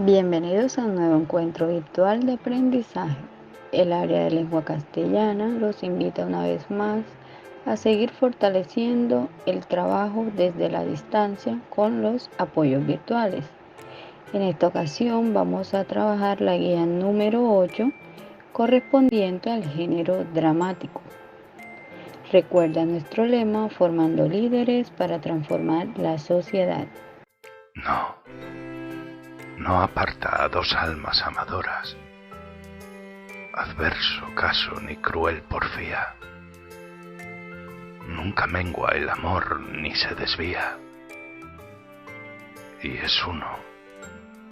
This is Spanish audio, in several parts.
Bienvenidos a un nuevo encuentro virtual de aprendizaje. El área de lengua castellana los invita una vez más a seguir fortaleciendo el trabajo desde la distancia con los apoyos virtuales. En esta ocasión vamos a trabajar la guía número 8 correspondiente al género dramático. Recuerda nuestro lema: formando líderes para transformar la sociedad. No aparta a dos almas amadoras, adverso caso ni cruel porfía. Nunca mengua el amor ni se desvía, y es uno,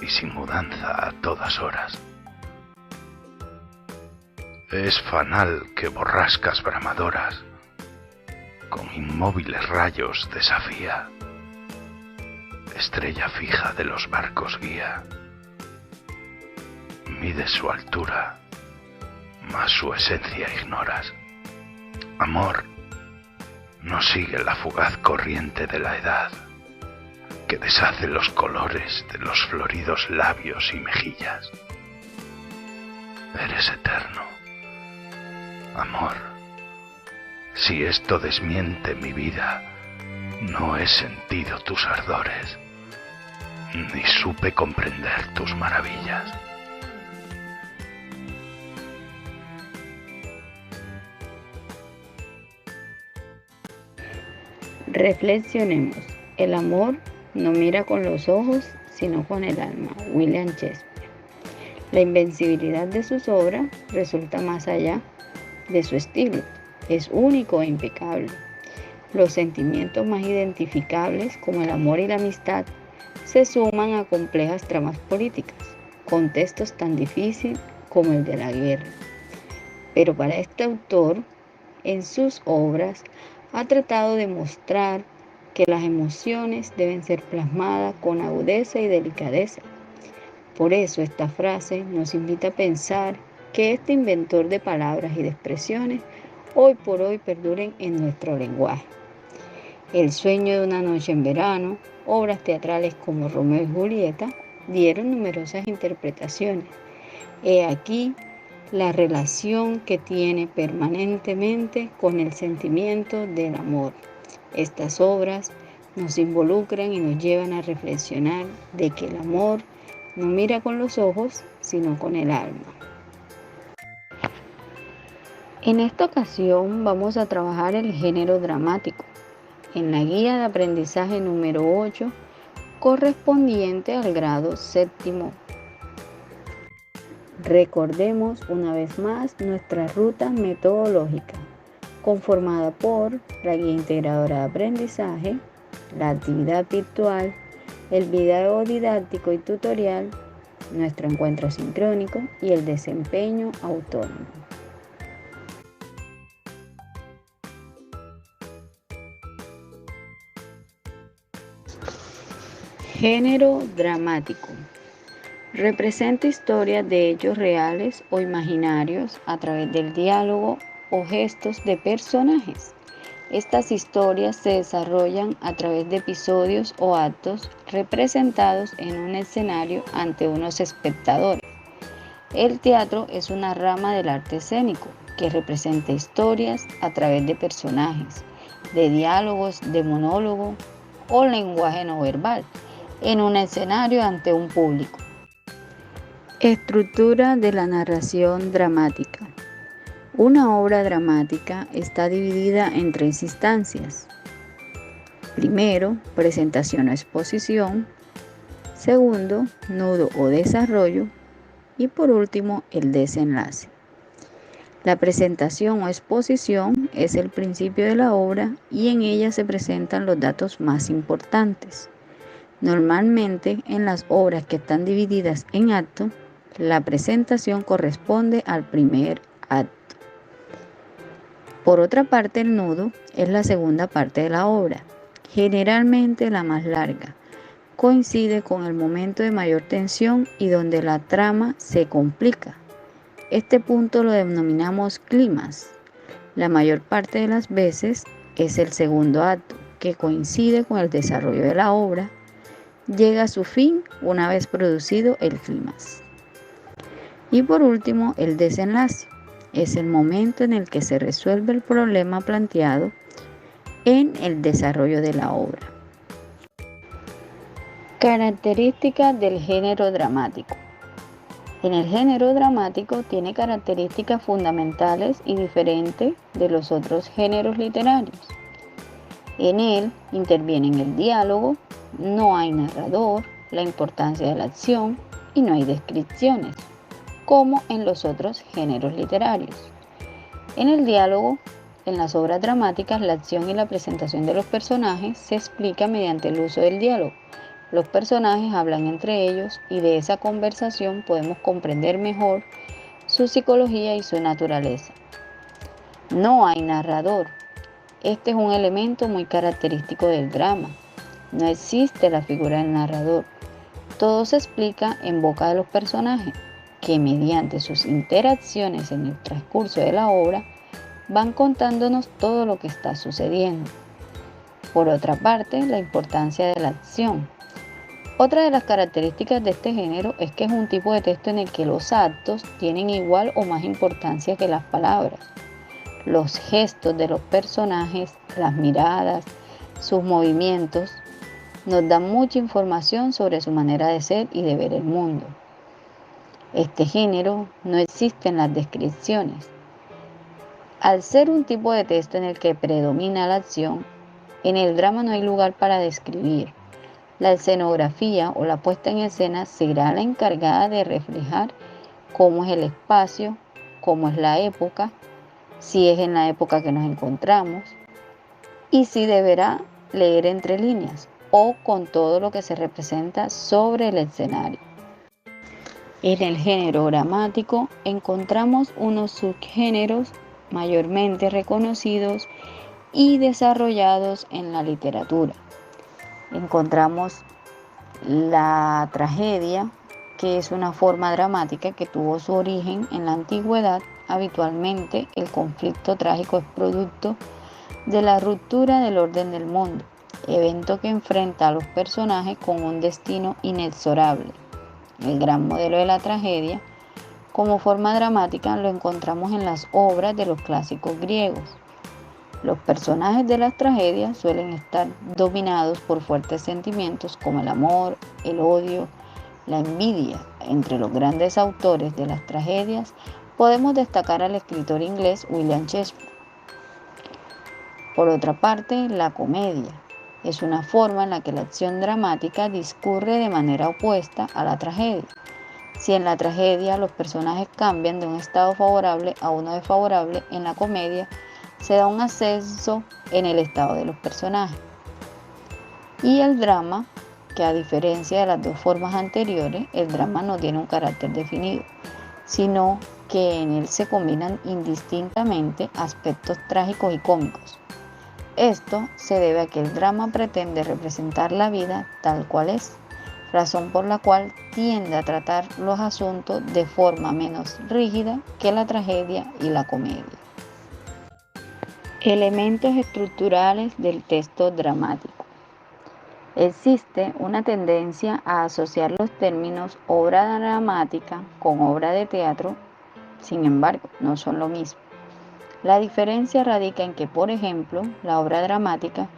y sin mudanza a todas horas. Es fanal que borrascas bramadoras con inmóviles rayos desafía. Estrella fija de los barcos guía, mide su altura, mas su esencia ignoras. Amor no sigue la fugaz corriente de la edad, que deshace los colores de los floridos labios y mejillas. Eres eterno, amor. Si esto desmiente mi vida, no he sentido tus ardores, ni supe comprender tus maravillas. Reflexionemos. El amor no mira con los ojos, sino con el alma. William Shakespeare. La invencibilidad de sus obras resulta más allá de su estilo. Es único e impecable. Los sentimientos más identificables, como el amor y la amistad, se suman a complejas tramas políticas, contextos tan difíciles como el de la guerra. Pero para este autor, en sus obras, ha tratado de mostrar que las emociones deben ser plasmadas con agudeza y delicadeza. Por eso esta frase nos invita a pensar que este inventor de palabras y de expresiones hoy por hoy perduren en nuestro lenguaje. El sueño de una noche en verano, obras teatrales como Romeo y Julieta, dieron numerosas interpretaciones. He aquí la relación que tiene permanentemente con el sentimiento del amor. Estas obras nos involucran y nos llevan a reflexionar de que el amor no mira con los ojos, sino con el alma. En esta ocasión vamos a trabajar el género dramático en la guía de aprendizaje número 8, correspondiente al grado séptimo. Recordemos una vez más nuestra ruta metodológica, conformada por la guía integradora de aprendizaje, la actividad virtual, el video didáctico y tutorial, nuestro encuentro sincrónico y el desempeño autónomo. Género dramático. Representa historias de hechos reales o imaginarios a través del diálogo o gestos de personajes. Estas historias se desarrollan a través de episodios o actos representados en un escenario ante unos espectadores. El teatro es una rama del arte escénico que representa historias a través de personajes, de diálogos, de monólogo o lenguaje no verbal, en un escenario ante un público. Estructura de la narración dramática. Una obra dramática está dividida en 3 instancias. Primero, presentación o exposición. Segundo, nudo o desarrollo. Y por último, el desenlace. La presentación o exposición es el principio de la obra y en ella se presentan los datos más importantes. Normalmente, en las obras que están divididas en actos, la presentación corresponde al primer acto. Por otra parte, el nudo es la segunda parte de la obra, generalmente la más larga. Coincide con el momento de mayor tensión y donde la trama se complica. Este punto lo denominamos clímax. La mayor parte de las veces es el segundo acto, que coincide con el desarrollo de la obra. llega a su fin una vez producido el clímax. Y por último, el desenlace. Es el momento en el que se resuelve el problema planteado en el desarrollo de la obra. Características del género dramático. En el género dramático tiene características fundamentales y diferentes de los otros géneros literarios. En él intervienen el diálogo, no hay narrador, la importancia de la acción y no hay descripciones, como en los otros géneros literarios. En el diálogo, en las obras dramáticas, la acción y la presentación de los personajes se explica mediante el uso del diálogo. Los personajes hablan entre ellos y de esa conversación podemos comprender mejor su psicología y su naturaleza. No hay narrador. Este es un elemento muy característico del drama. No existe la figura del narrador. Todo se explica en boca de los personajes, que mediante sus interacciones en el transcurso de la obra van contándonos todo lo que está sucediendo. Por otra parte, la importancia de la acción. Otra de las características de este género es que es un tipo de texto en el que los actos tienen igual o más importancia que las palabras. Los gestos de los personajes, las miradas, sus movimientos, nos dan mucha información sobre su manera de ser y de ver el mundo. Este género no existe en las descripciones. Al ser un tipo de texto en el que predomina la acción, en el drama no hay lugar para describir. La escenografía o la puesta en escena será la encargada de reflejar cómo es el espacio, cómo es la época, si es en la época que nos encontramos y si deberá leer entre líneas o con todo lo que se representa sobre el escenario. En el género dramático encontramos unos subgéneros mayormente reconocidos y desarrollados en la literatura. Encontramos la tragedia, que es una forma dramática que tuvo su origen en la antigüedad. Habitualmente el conflicto trágico es producto de la ruptura del orden del mundo, evento que enfrenta a los personajes con un destino inexorable. El gran modelo de la tragedia, como forma dramática, lo encontramos en las obras de los clásicos griegos. Los personajes de las tragedias suelen estar dominados por fuertes sentimientos como el amor, el odio, la envidia. Entre los grandes autores de las tragedias podemos destacar al escritor inglés William Shakespeare. Por otra parte, la comedia es una forma en la que la acción dramática discurre de manera opuesta a la tragedia. Si en la tragedia los personajes cambian de un estado favorable a uno desfavorable, en la comedia se da un ascenso en el estado de los personajes. Y el drama, que a diferencia de las dos formas anteriores, el drama no tiene un carácter definido, sino que en él se combinan indistintamente aspectos trágicos y cómicos. Esto se debe a que el drama pretende representar la vida tal cual es, razón por la cual tiende a tratar los asuntos de forma menos rígida que la tragedia y la comedia. Elementos estructurales del texto dramático. Existe una tendencia a asociar los términos obra dramática con obra de teatro, sin embargo, no son lo mismo. La diferencia radica en que, por ejemplo, la obra dramática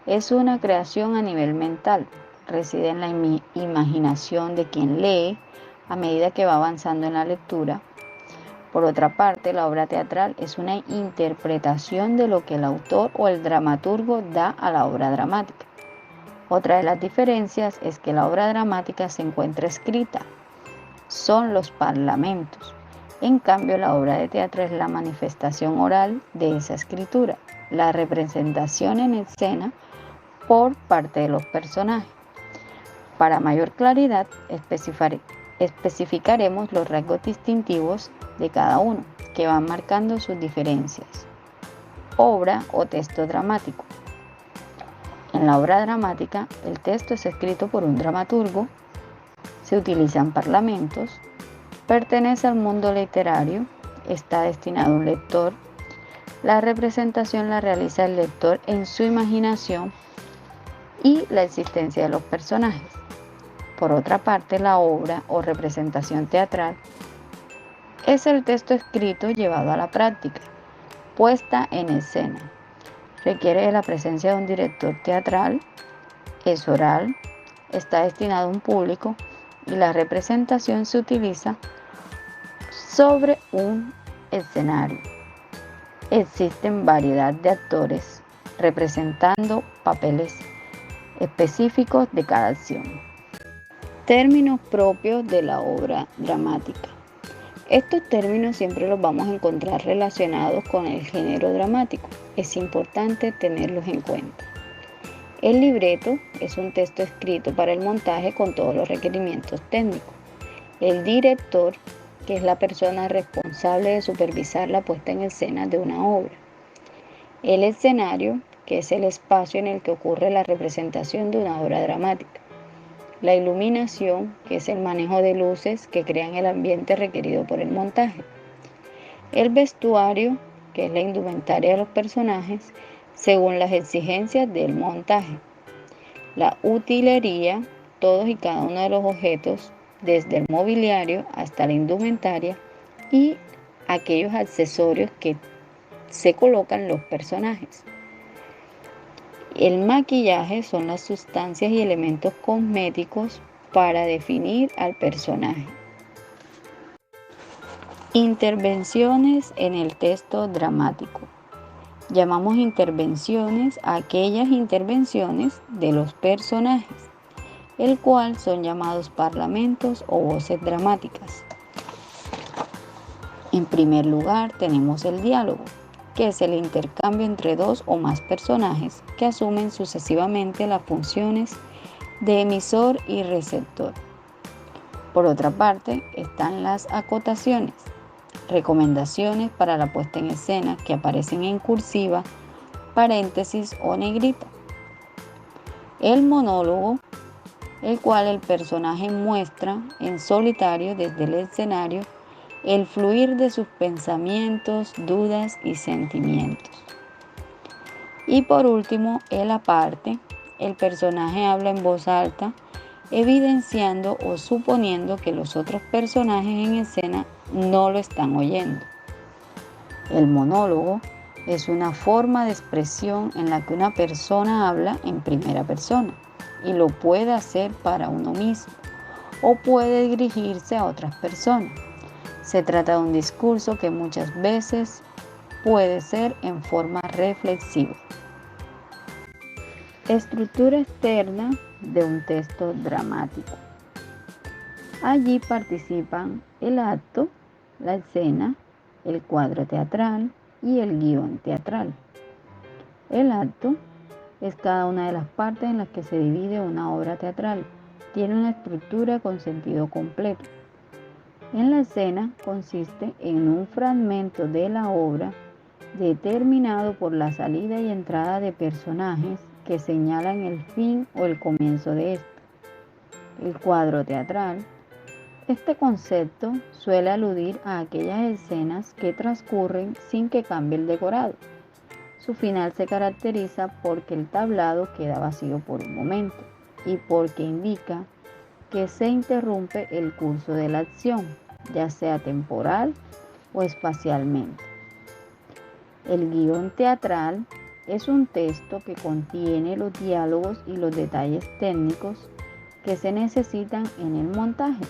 es una creación a nivel mental, reside en la imaginación de quien lee a medida que va avanzando en la lectura. Por otra parte, la obra teatral es una interpretación de lo que el autor o el dramaturgo da a la obra dramática. Otra de las diferencias es que la obra dramática se encuentra escrita, son los parlamentos. En cambio, la obra de teatro es la manifestación oral de esa escritura, la representación en escena por parte de los personajes. Para mayor claridad, especificaremos los rasgos distintivos de cada uno, que van marcando sus diferencias. Obra o texto dramático. En la obra dramática, el texto es escrito por un dramaturgo, se utilizan parlamentos, pertenece al mundo literario, está destinado a un lector, la representación la realiza el lector en su imaginación y la existencia de los personajes. Por otra parte, la obra o representación teatral es el texto escrito llevado a la práctica, puesta en escena. Requiere de la presencia de un director teatral, es oral, está destinado a un público y la representación se utiliza sobre un escenario. Existen variedad de actores representando papeles específicos de cada acción. Términos propios de la obra dramática. Estos términos siempre los vamos a encontrar relacionados con el género dramático. Es importante tenerlos en cuenta. El libreto es un texto escrito para el montaje con todos los requerimientos técnicos. El director, que es la persona responsable de supervisar la puesta en escena de una obra. El escenario, que es el espacio en el que ocurre la representación de una obra dramática. La iluminación, que es el manejo de luces que crean el ambiente requerido por el montaje. El vestuario, que es la indumentaria de los personajes, según las exigencias del montaje. La utilería, todos y cada uno de los objetos, desde el mobiliario hasta la indumentaria y aquellos accesorios que se colocan los personajes. El maquillaje son las sustancias y elementos cosméticos para definir al personaje. Intervenciones en el texto dramático. Llamamos intervenciones a aquellas intervenciones de los personajes, el cual son llamados parlamentos o voces dramáticas. En primer lugar tenemos el diálogo, que es el intercambio entre dos o más personajes que asumen sucesivamente las funciones de emisor y receptor. Por otra parte, están las acotaciones, recomendaciones para la puesta en escena que aparecen en cursiva, paréntesis o negrita. El monólogo, el cual el personaje muestra en solitario desde el escenario el fluir de sus pensamientos, dudas y sentimientos. Y por último, el aparte, el personaje habla en voz alta, evidenciando o suponiendo que los otros personajes en escena no lo están oyendo. El monólogo es una forma de expresión en la que una persona habla en primera persona y lo puede hacer para uno mismo o puede dirigirse a otras personas. Se trata de un discurso que muchas veces puede ser en forma reflexiva. Estructura externa de un texto dramático. Allí participan el acto, la escena, el cuadro teatral y el guión teatral. El acto es cada una de las partes en las que se divide una obra teatral. Tiene una estructura con sentido completo. En la escena consiste en un fragmento de la obra determinado por la salida y entrada de personajes que señalan el fin o el comienzo de esta. El cuadro teatral. Este concepto suele aludir a aquellas escenas que transcurren sin que cambie el decorado. Su final se caracteriza porque el tablado queda vacío por un momento y porque indica que se interrumpe el curso de la acción, ya sea temporal o espacialmente. El guión teatral es un texto que contiene los diálogos y los detalles técnicos que se necesitan en el montaje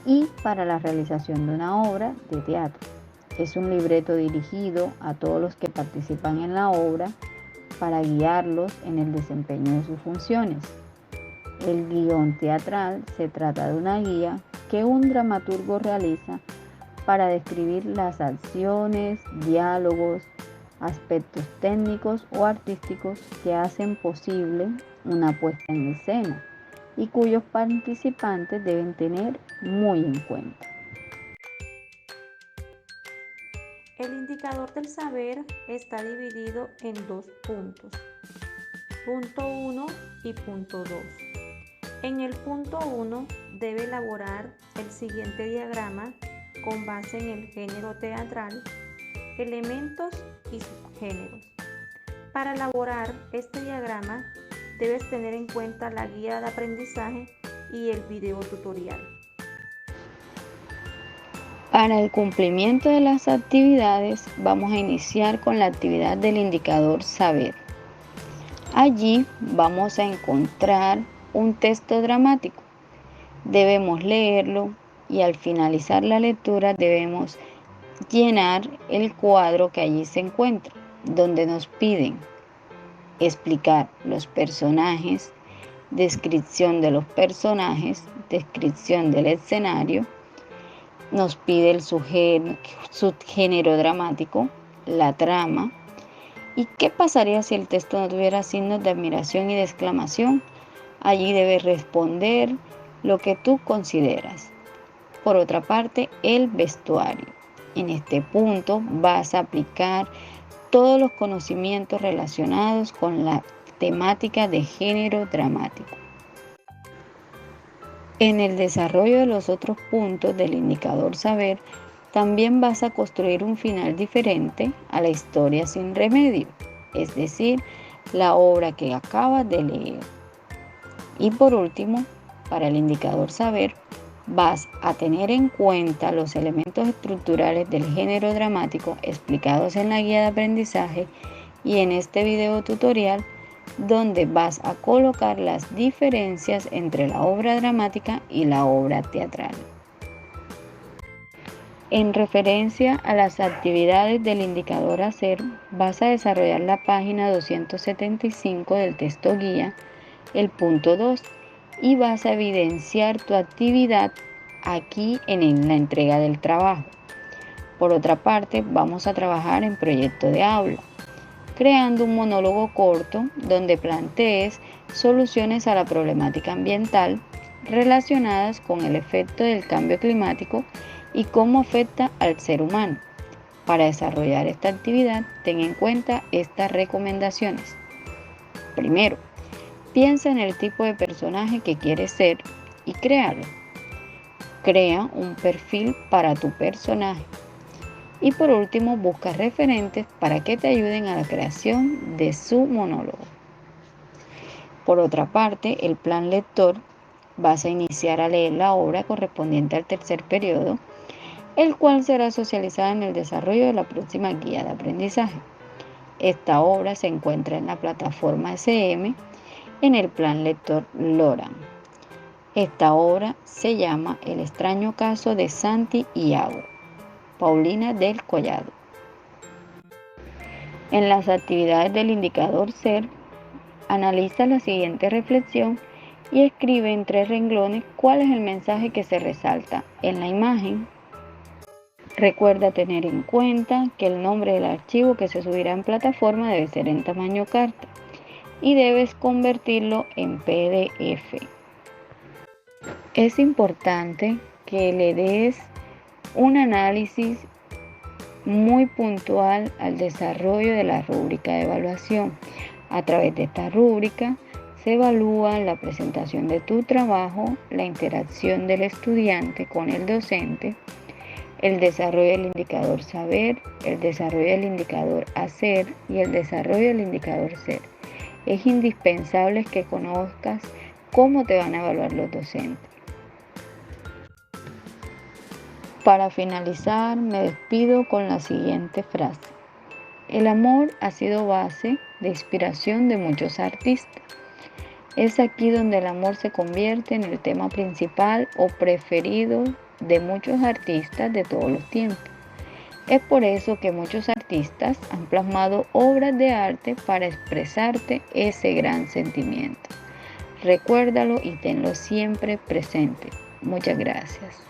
y para la realización de una obra de teatro. Es un libreto dirigido a todos los que participan en la obra para guiarlos en el desempeño de sus funciones. El guión teatral se trata de una guía que un dramaturgo realiza para describir las acciones, diálogos, aspectos técnicos o artísticos que hacen posible una puesta en escena y cuyos participantes deben tener muy en cuenta. El indicador del saber está dividido en dos puntos, punto 1 y punto 2. En el punto 1 debe elaborar el siguiente diagrama con base en el género teatral, elementos y subgéneros. Para elaborar este diagrama debes tener en cuenta la guía de aprendizaje y el video tutorial. Para el cumplimiento de las actividades, vamos a iniciar con la actividad del indicador saber. Allí vamos a encontrar un texto dramático. Debemos leerlo y al finalizar la lectura debemos llenar el cuadro que allí se encuentra, donde nos piden explicar los personajes, descripción de los personajes, descripción del escenario. Nos pide el subgénero dramático, la trama. ¿Y qué pasaría si el texto no tuviera signos de admiración y de exclamación? Allí debes responder lo que tú consideras. Por otra parte, el vestuario. En este punto vas a aplicar todos los conocimientos relacionados con la temática de género dramático. En el desarrollo de los otros puntos del indicador saber, también vas a construir un final diferente a la historia sin remedio, es decir, la obra que acabas de leer. Y por último, para el indicador saber, vas a tener en cuenta los elementos estructurales del género dramático explicados en la guía de aprendizaje y en este video tutorial, donde vas a colocar las diferencias entre la obra dramática y la obra teatral. En referencia a las actividades del indicador hacer, vas a desarrollar la página 275 del texto guía, el punto 2, y vas a evidenciar tu actividad aquí en la entrega del trabajo. Por otra parte, vamos a trabajar en proyecto de aula, creando un monólogo corto donde plantees soluciones a la problemática ambiental relacionadas con el efecto del cambio climático y cómo afecta al ser humano. Para desarrollar esta actividad, ten en cuenta estas recomendaciones. Primero, piensa en el tipo de personaje que quieres ser y créalo. Crea un perfil para tu personaje. Y por último, busca referentes para que te ayuden a la creación de su monólogo. Por otra parte, el plan lector, vas a iniciar a leer la obra correspondiente al tercer periodo, el cual será socializada en el desarrollo de la próxima guía de aprendizaje. Esta obra se encuentra en la plataforma SM en el plan lector Loran. Esta obra se llama El extraño caso de Santi y Agua, Paulina del Collado. En las actividades del indicador ser, analiza la siguiente reflexión y escribe en 3 renglones cuál es el mensaje que se resalta en la imagen. Recuerda tener en cuenta que el nombre del archivo que se subirá en plataforma debe ser en tamaño carta y debes convertirlo en PDF. Es importante que le des un análisis muy puntual al desarrollo de la rúbrica de evaluación. A través de esta rúbrica se evalúa la presentación de tu trabajo, la interacción del estudiante con el docente, el desarrollo del indicador saber, el desarrollo del indicador hacer y el desarrollo del indicador ser. Es indispensable que conozcas cómo te van a evaluar los docentes. Para finalizar, me despido con la siguiente frase. El amor ha sido base de inspiración de muchos artistas. Es aquí donde el amor se convierte en el tema principal o preferido de muchos artistas de todos los tiempos. Es por eso que muchos artistas han plasmado obras de arte para expresarte ese gran sentimiento. Recuérdalo y tenlo siempre presente. Muchas gracias.